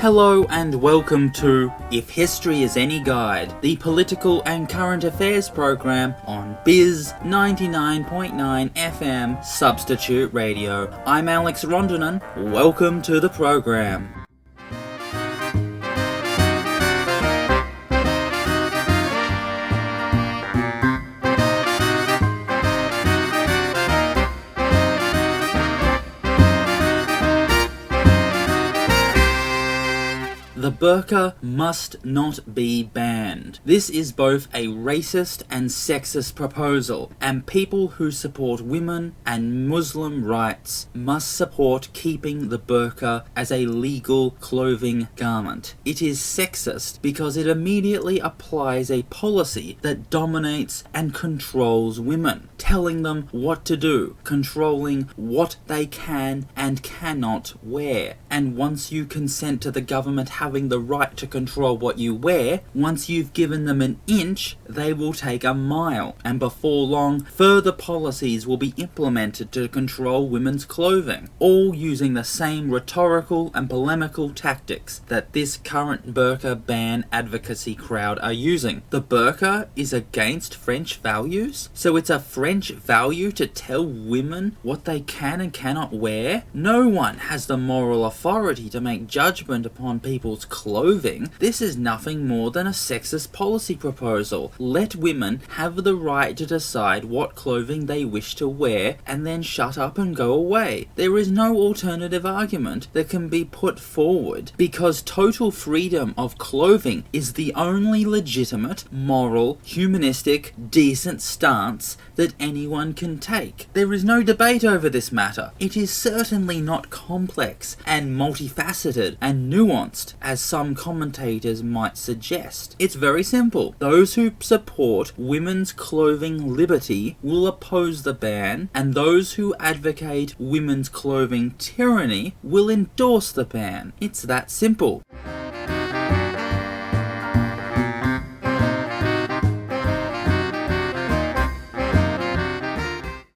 Hello and welcome to If History is Any Guide, the political and current affairs program on Bizz 99.9 FM Substitute Radio. I'm Alex Rondinan. Welcome to the program. The burqa must not be banned. This is both a racist and sexist proposal, and people who support women and Muslim rights must support keeping the burqa as a legal clothing garment. It is sexist because it immediately applies a policy that dominates and controls women, telling them what to do, controlling what they can and cannot wear. And once you consent to the government having the right to control what you wear, once you've given them an inch, they will take a mile. And before long, further policies will be implemented to control women's clothing, all using the same rhetorical and polemical tactics that this current burqa ban advocacy crowd are using. The burqa is against French values? So it's a French value to tell women what they can and cannot wear? No one has the moral authority to make judgment upon people's clothing. This is nothing more than a sexist policy proposal. Let women have the right to decide what clothing they wish to wear and then shut up and go away. There is no alternative argument that can be put forward because total freedom of clothing is the only legitimate, moral, humanistic, decent stance that anyone can take. There is no debate over this matter. It is certainly not complex and multifaceted and nuanced as some commentators might suggest. It's very simple. Those who support women's clothing liberty will oppose the ban, and those who advocate women's clothing tyranny will endorse the ban. It's that simple.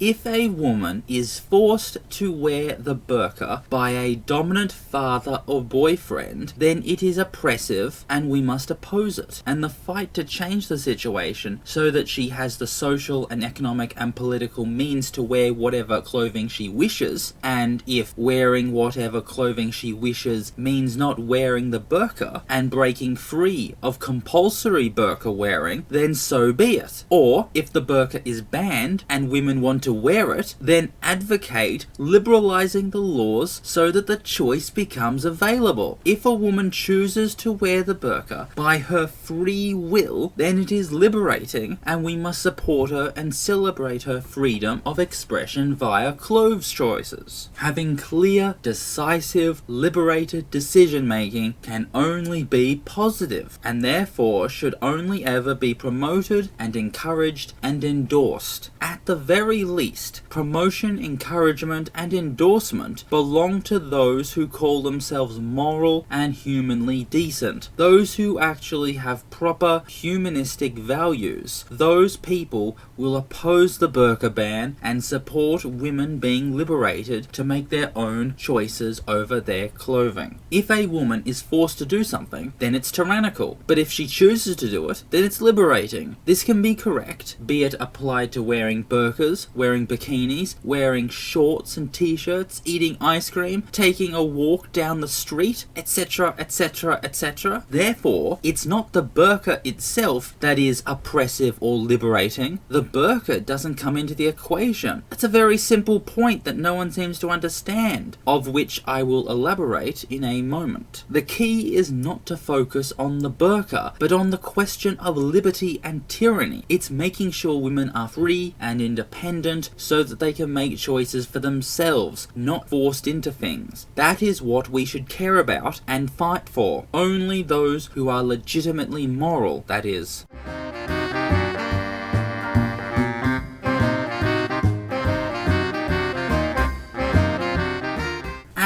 If a woman is forced to wear the burqa by a dominant father or boyfriend, then it is oppressive and we must oppose it. And the fight to change the situation so that she has the social and economic and political means to wear whatever clothing she wishes, and if wearing whatever clothing she wishes means not wearing the burqa and breaking free of compulsory burqa wearing, then so be it. Or if the burqa is banned and women want to wear it, then advocate liberalizing the laws so that the choice becomes available. If a woman chooses to wear the burqa by her free will, then it is liberating, and we must support her and celebrate her freedom of expression via clothes choices. Having clear, decisive, liberated decision making can only be positive, and therefore should only ever be promoted and encouraged and endorsed. At the very least, promotion, encouragement, and endorsement belong to those who call themselves moral and humanly decent, those who actually have proper humanistic values. Those people will oppose the burqa ban and support women being liberated to make their own choices over their clothing. If a woman is forced to do something, then it's tyrannical, but if she chooses to do it, then it's liberating. This can be correct, be it applied to wearing burqas, wearing bikinis, wearing shorts and t-shirts, eating ice cream, taking a walk down the street, etc, etc, etc. Therefore, it's not the burqa itself that is oppressive or liberating. The burqa doesn't come into the equation. That's a very simple point that no one seems to understand, of which I will elaborate in a moment. The key is not to focus on the burqa, but on the question of liberty and tyranny. It's making sure women are free and independent so that they can make choices for themselves, not forced into things. That is what we should care about and fight for. Only those who are legitimately moral, that is.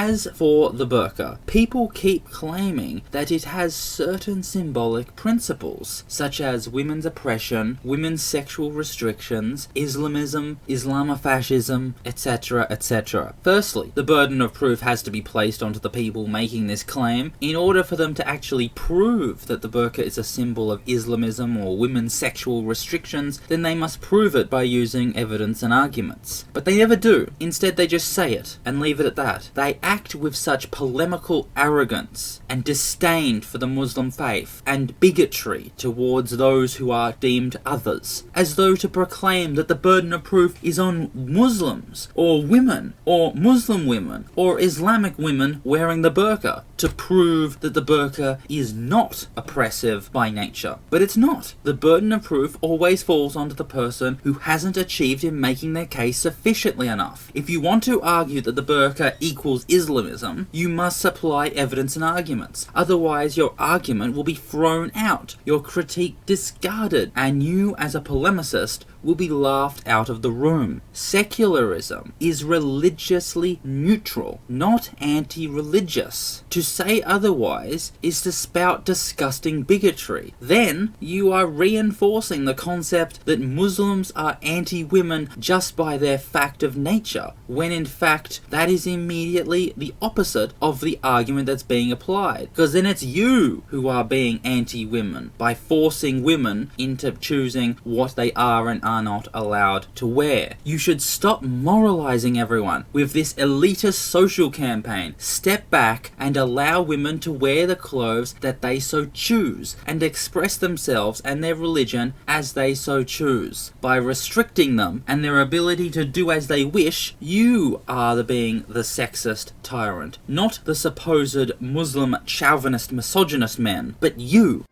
As for the burqa, people keep claiming that it has certain symbolic principles, such as women's oppression, women's sexual restrictions, Islamism, Islamofascism, etc., etc. Firstly, the burden of proof has to be placed onto the people making this claim in order for them to actually prove that the burqa is a symbol of Islamism or women's sexual restrictions. Then they must prove it by using evidence and arguments. But they never do. Instead, they just say it and leave it at that. They act with such polemical arrogance and disdain for the Muslim faith and bigotry towards those who are deemed others, as though to proclaim that the burden of proof is on Muslims or women or Muslim women or Islamic women wearing the burqa to prove that the burqa is not oppressive by nature. But it's not. The burden of proof always falls onto the person who hasn't achieved in making their case sufficiently enough. If you want to argue that the burqa equals Islamism, you must supply evidence and arguments. Otherwise, your argument will be thrown out, your critique discarded, and you as a polemicist will be laughed out of the room. Secularism is religiously neutral, not anti-religious. To say otherwise is to spout disgusting bigotry. Then you are reinforcing the concept that Muslims are anti-women just by their fact of nature, when in fact that is immediately the opposite of the argument that's being applied. Because then it's you who are being anti-women by forcing women into choosing what they are and are not allowed to wear. You should stop moralizing everyone with this elitist social campaign. Step back and allow women to wear the clothes that they so choose and express themselves and their religion as they so choose. By restricting them and their ability to do as they wish, you are being the sexist tyrant, not the supposed Muslim chauvinist misogynist men, but you.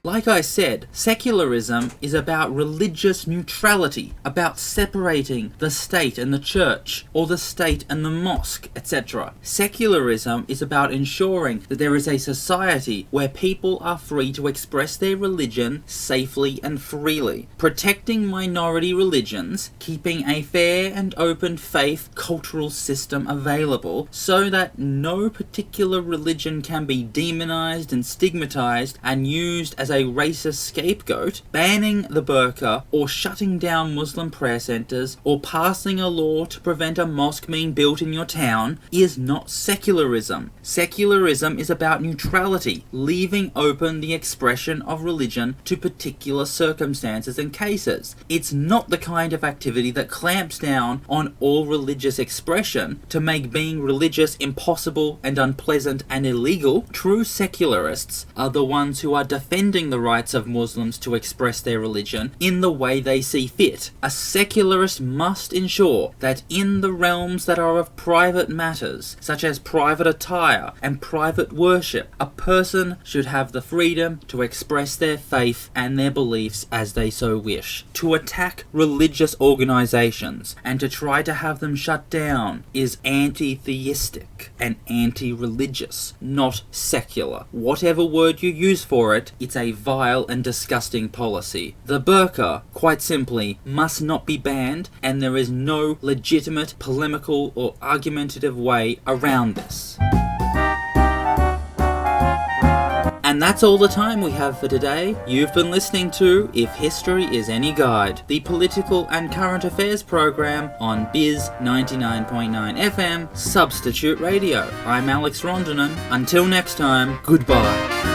Like I said, secularism is about religious neutrality, about separating the state and the church, or the state and the mosque, etc. Secularism is about ensuring that there is a society where people are free to express their religion safely and freely, protecting minority religions, keeping a fair and open faith cultural system available so that no particular religion can be demonized and stigmatized and used as a racist scapegoat, banning the burqa or shutting down Muslim prayer centers or passing a law to prevent a mosque being built in your town is not secularism. Secularism is about neutrality, leaving open the expression of religion to particular circumstances and cases. It's not the kind of activity that clamps down on all religious expression to make being religious impossible and unpleasant and illegal. True secularists are the ones who are defending the rights of Muslims to express their religion in the way they see fit. A secularist must ensure that in the realms that are of private matters, such as private attire and private worship, a person should have the freedom to express their faith and their beliefs as they so wish. To attack religious organizations and to try to have them shut down is anti-theistic and anti-religious, not secular. Whatever word you use for it, it's a vile and disgusting policy. The burqa, quite simply, must not be banned, and there is no legitimate, polemical, or argumentative way around this. And that's all the time we have for today. You've been listening to If History Is Any Guide, the political and current affairs program on Bizz 99.9 FM Substitute Radio. I'm Alex Rondinan. Until next time, goodbye.